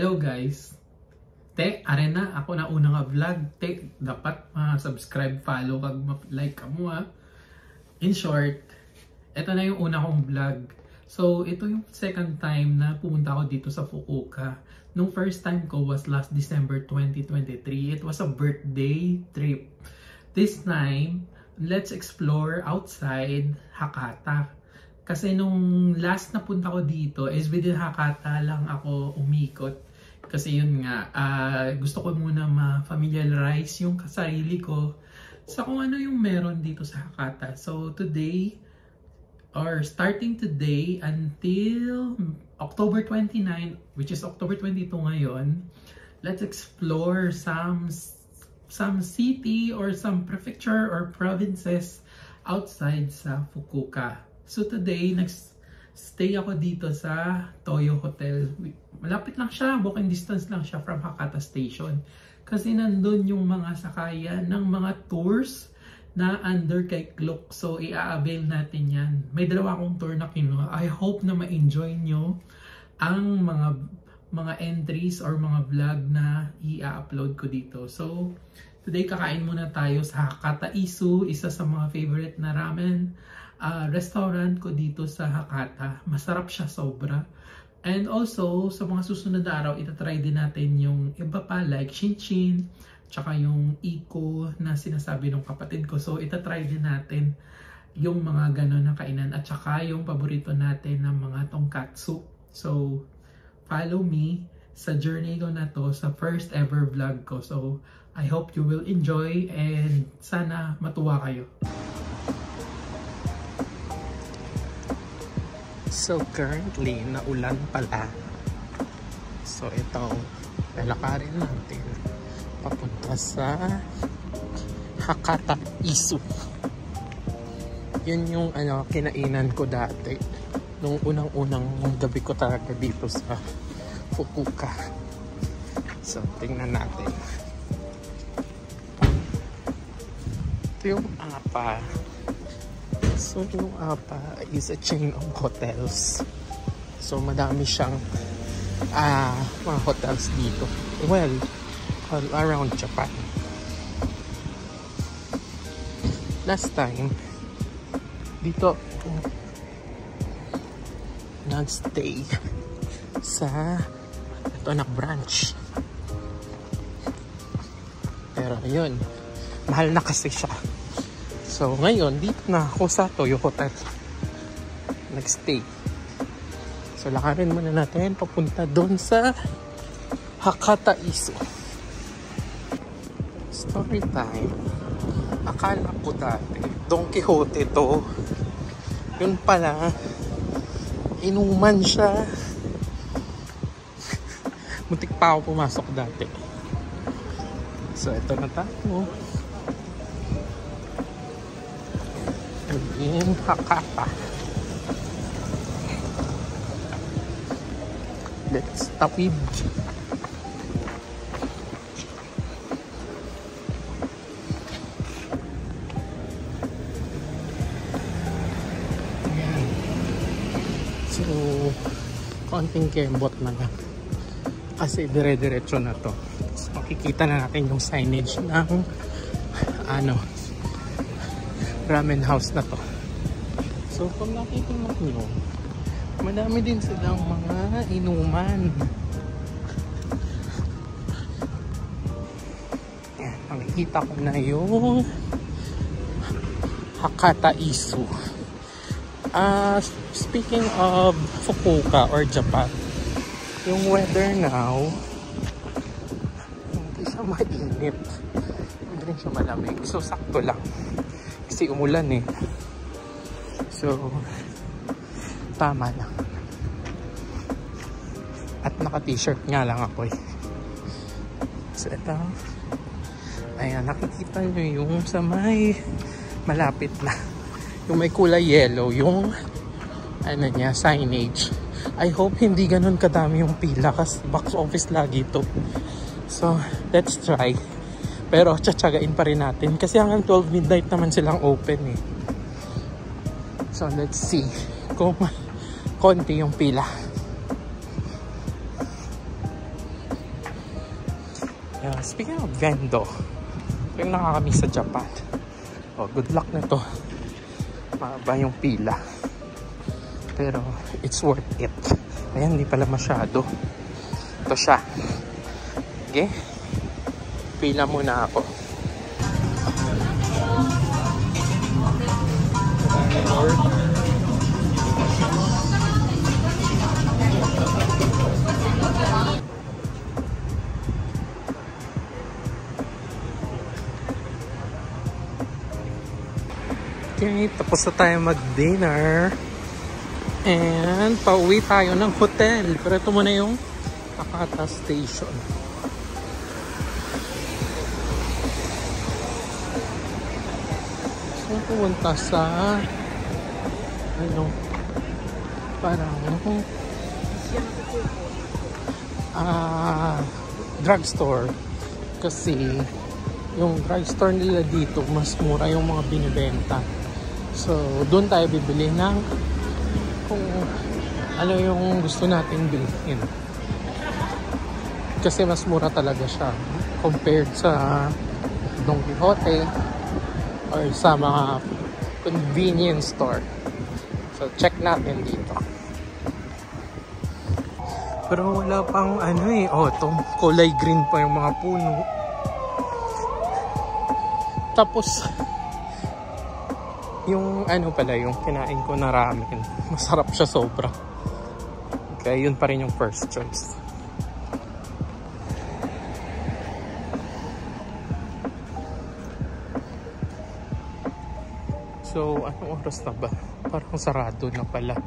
Hello guys! Arena, ako na una nga vlog. Dapat subscribe, follow, like ka mo ha. In short, ito na yung una kong vlog. So, ito yung second time na pumunta ako dito sa Fukuoka. Nung first time ko was last December 2023. It was a birthday trip. This time, let's explore outside Hakata. Kasi nung last na punta ko dito is within Hakata lang ako umikot. Kasi yun nga, gusto ko muna ma-familiarize yung kasarili ko sa kung ano yung meron dito sa Hakata. So today, or starting today until October 29, which is October 22 ngayon, let's explore some city or some prefecture or provinces outside sa Fukuoka. So today, nag-stay ako dito sa Toyo Hotel. Malapit lang siya, walking distance lang siya from Hakata Station. Kasi nandun yung mga sakayan ng mga tours na under kay Klook. So i-avail natin yan. May dalawa akong tour na kinuha. I hope na ma-enjoy nyo ang mga entries or mga vlog na i-upload ko dito. So today kakain muna tayo sa Hakata Isu, isa sa mga favorite na ramen restaurant ko dito sa Hakata. Masarap siya sobra. And also, sa mga susunod na araw, itatry din natin yung iba pa like Shinchin, tsaka yung Iko na sinasabi ng kapatid ko. So, itatry din natin yung mga ganon na kainan at tsaka yung paborito natin ng mga tongkatsu. So, follow me sa journey ko na to sa first ever vlog ko. So, I hope you will enjoy and sana matuwa kayo. So currently, naulan pala. So ito, lalakarin natin papunta sa Hakata Isu. Yun yung kinainan ko dati nung unang-unang gabi ko talaga dito sa Fukuoka. So tingnan natin. Ito yung apa. So yung apa is a chain of hotels. So madami siyang mga hotels dito. Well, all around Japan. Last time dito nag-stay sa ito branch. Pero yun, mahal na kasi siya. So ngayon, dito na ako sa Toyo Hotel. Nag-stay. So lakarin muna natin papunta doon sa Hakata Isu. Story time. Akala ko dati, Don Quixote to. Yun pala, inuman siya. Muntik pa ako pumasok dati. So ito na tayo. In Hakata. Let's tawid. Ayan. So, konting kembot na lang. Kasi dire-diretso na to. So, makikita na natin yung signage ng ramen house na to. So kung nakikinig nyo, madami din silang mga inuman. Yan, nakikita ko na yung Hakata Isu. Speaking of Fukuoka or Japan, yung weather now, hindi siya mainit, hindi rin siya malamig. So sakto lang. Kasi umulan eh. So, tama lang. At naka-t-shirt nga lang ako eh. So, ito. Ayan, nakikita nyo yung sa may malapit na. Yung may kulay yellow. Yung, signage. I hope hindi ganun kadami yung pila kasi box office lagi ito. So, let's try. Pero tsatsagain pa rin natin kasi hanggang 12 midnight naman silang open eh. So let's see kung konti yung pila. Yeah, speaking of Vendo, yung nakakamiss sa Japan. Oh, good luck na to. Mahaba yung pila. Pero it's worth it. Ayan, hindi pala masyado. Ito siya. Okay? Pila muna ako. Okay, tapos na tayo mag-dinner. And pauwi tayo ng hotel. Pero ito muna yung Hakata Station. So, pumunta sa parang drugstore. Kasi yung drugstore nila dito mas mura yung mga binibenta. So, doon tayo bibili ng kung ano yung gusto natin bilhin. Kasi mas mura talaga siya compared sa Don Quijote or sa mga convenience store. So, check natin dito. Pero wala pang autumn. Kulay green pa yung mga puno. Tapos, yung yung kinain ko na ramen. Masarap siya sobra. Kaya yun pa rin yung first choice. So, anong oras na ba? Parang sarado na pala.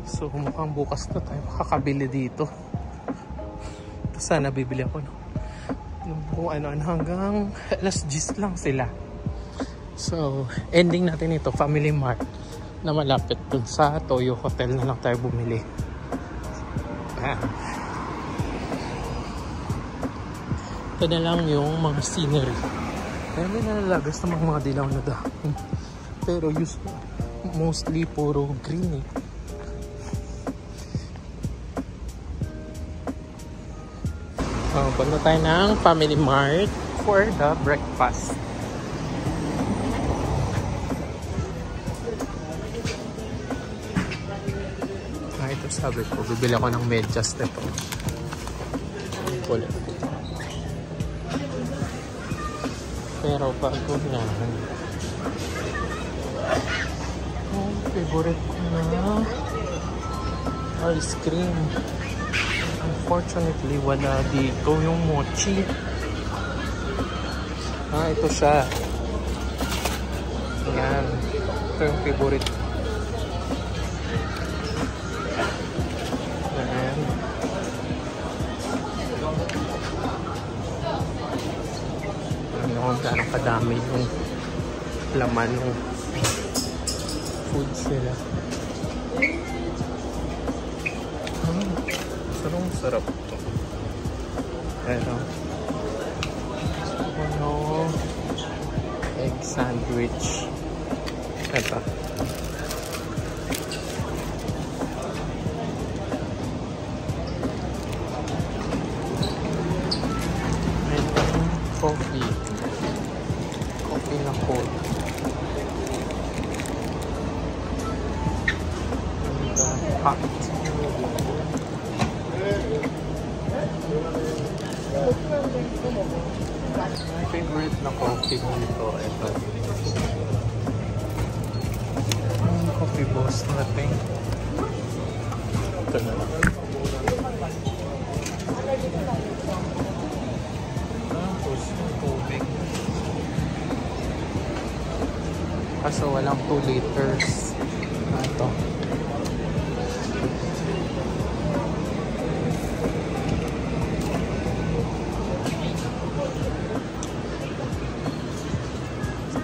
So, mukhang bukas na tayo makakabili dito. Sana bibili ako hanggang alas 10 lang sila. So, ending natin ito, Family Mart na malapit dun sa Toyo Hotel na lang tayo bumili. Ito na lang yung mga scenery. Kaya may nalalagas ng mga dilaw na dahon. Pero mostly puro green punta tayo ng Family Mart for the breakfast. Ito sabi ko, bibili ako ng medyas nito. Wala. Pero bago na. Favorite ko na ice cream. Unfortunately, wala dito yung mochi. Ito siya. Yan. Ito yung favorite. Gano'ng kadami yung laman ng foods nila. Sarap ito. Pero egg sandwich. Ito. Coffee na cold. Hot. My favorite na coffee dito. Ito. Coffee boss natin. Ito na lang. Tapos tubig. Kaso walang 2 liters. Ito.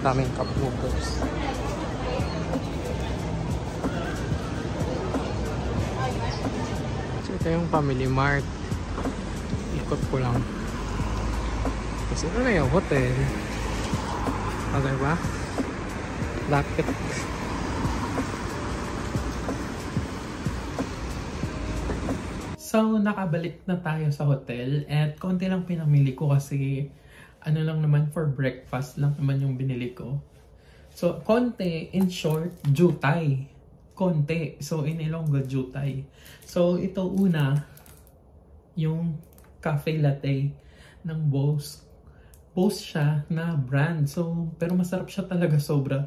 Daming cup noodles. So ito yung Family Mart. Ikot ko lang. Kasi ito na yung hotel. Okay ba? Lapit. So, nakabalik na tayo sa hotel at konti lang pinamili ko kasi ano lang naman for breakfast lang naman yung binili ko. So, konti, in short, jutay. Konti. So, in Ilonggo, jutay. So, ito una, yung cafe latte ng Bose. Bose siya na brand. So, pero masarap siya talaga sobra.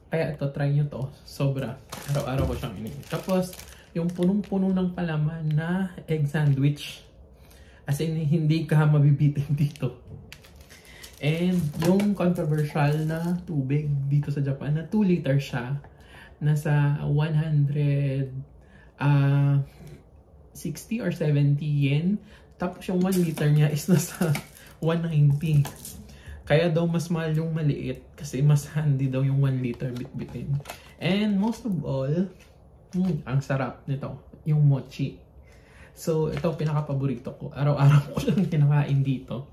Kaya ito, try nyo to. Sobra. Araw-araw ko siyang ininom. Tapos, yung punong-puno ng palaman na egg sandwich. As in, hindi ka mabibitin dito. And yung controversial na tubig dito sa Japan na 2 liter siya. Nasa 160 or 70 yen. Tapos yung 1 liter niya is nasa 190. Kaya daw mas mahal yung maliit kasi mas handy daw yung 1 liter bitbitin. And most of all, ang sarap nito, yung mochi. So, ito pinaka-paborito ko. Araw-araw ko lang kinakain dito.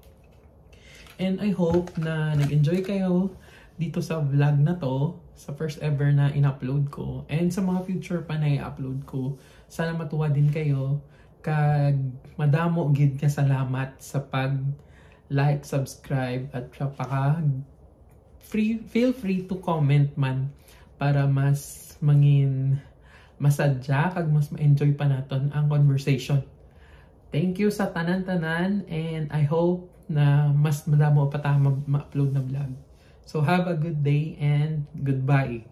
And I hope na nag-enjoy kayo dito sa vlog na to, sa first ever na in-upload ko. And sa mga future pa na i-upload ko, sana matuwa din kayo. Kag madamo gid ka salamat sa pag-like, subscribe, at feel free to comment man para mas mangin masadya kag mas ma-enjoy pa naton ang conversation. Thank you sa tanan-tanan and I hope na mas madamo pa tayo ma-upload na vlog. So have a good day and goodbye.